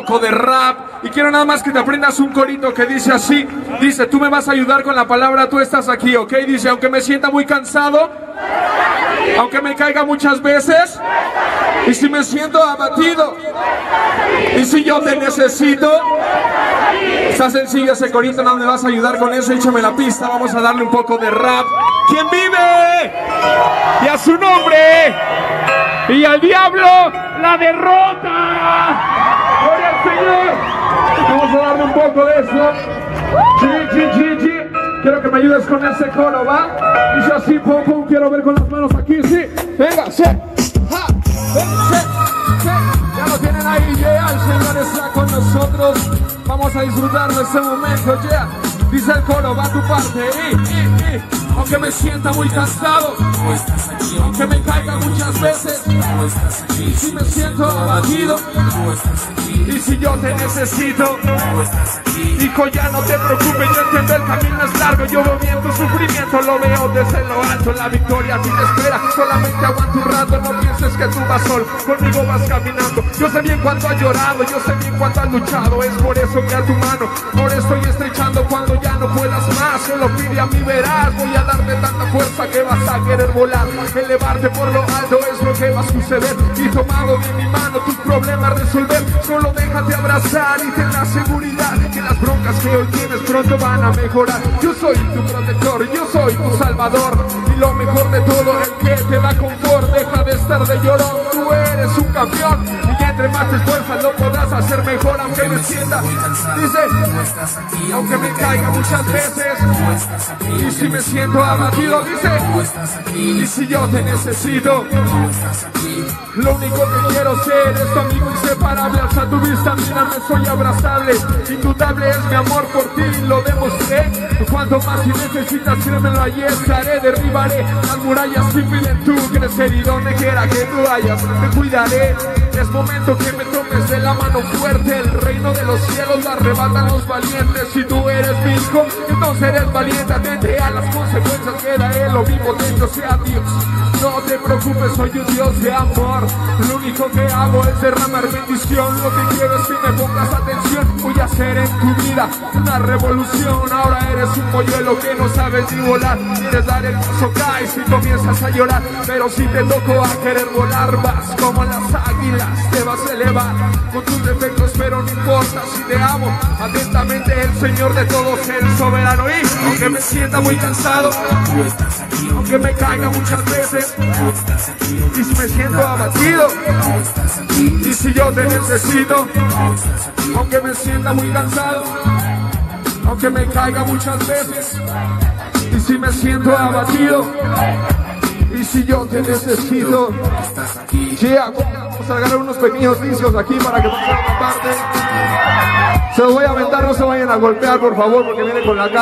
poco de rap. Y quiero nada más que te aprendas un corito que dice así. Dice, tú me vas a ayudar con la palabra, tú estás aquí, ¿ok? Dice, aunque me sienta muy cansado, aunque me caiga muchas veces, y si me siento abatido, y si yo te necesito. Está sencillo ese corito, no me vas a ayudar con eso. Échame la pista, vamos a darle un poco de rap. ¿Quién vive? Y a su nombre. Y al diablo la derrota. ¡Gloria al Señor! Vamos a darle un poco de eso. Quiero que me ayudes con ese coro, ¿va? Dice así, poco, quiero ver con las manos aquí, sí. Venga, sí. Ya lo tienen ahí, yeah. El Señor está con nosotros. Vamos a disfrutar de este momento, yeah. Dice el coro, va tu parte, aunque me sienta muy cansado, aunque me caiga muchas veces, si me siento abatido, y si yo te necesito, hijo, ya no te preocupes, yo entiendo el camino es largo, yo veo bien tu sufrimiento, lo veo desde lo alto, la victoria a ti te espera, solamente aguanta un rato, no pienses que tú vas solo, conmigo vas caminando, yo sé bien cuánto has llorado, yo sé bien cuánto has luchado, es por eso que a tu mano, ahora estoy estrechando cuando ya no puedas más, solo pide a mí verás, voy a darte tanta fuerza que vas a querer volar, elevarte por lo alto es lo que va a suceder, y tomado de mi mano tus problemas resolver, solo déjate abrazar y ten la seguridad que las broncas que hoy tienes pronto van a mejorar, yo soy tu protector, yo soy tu salvador, y lo mejor de todo el que te da confort, deja de estar de llorón, tú eres un campeón, y entre más te esfuerzas lo podrás hacer mejor, aunque me sienta, dice, aunque me caiga muchas veces, y si me siento abatido, dice, y si yo te necesito, lo único que quiero ser es tu amigo inseparable, alza tu vista, mírame, soy abrazable, indudable es mi amor por ti, lo demostré, cuanto más si necesitas, créemelo, allí estaré, derribaré las murallas y piden tú crecer, y donde quiera que tú vayas, te cuidaré, es momento que me tomes de la mano fuerte, el reino de los cielos lo arrebatan los valientes, si tú eres mi hijo, entonces eres valiente, atente a las consecuencias que da él, lo vivo dentro, sea Dios, no te preocupes, soy un Dios de amor, lo único que hago es derramar bendición, lo que quiero es que me pongas atención, voy a hacer en tu vida una revolución, ahora eres un polluelo que no sabes ni volar, quieres dar el paso, caes y comienzas a llorar, pero si te toco a querer volar, vas como las águilas, te vas a elevar, con tus defectos pero no importa, si te amo, atentamente el Señor de todos, el soberano, y aunque me sienta muy cansado, aunque me caiga muchas veces, y si me siento abatido, y si yo te necesito, aunque me sienta muy cansado, aunque me caiga muchas veces, y si me siento abatido, y si yo te necesito, yeah, vamos a agarrar unos pequeños discos aquí para que pasen a otra parte. Se los voy a aventar, no se vayan a golpear por favor porque viene con la cara.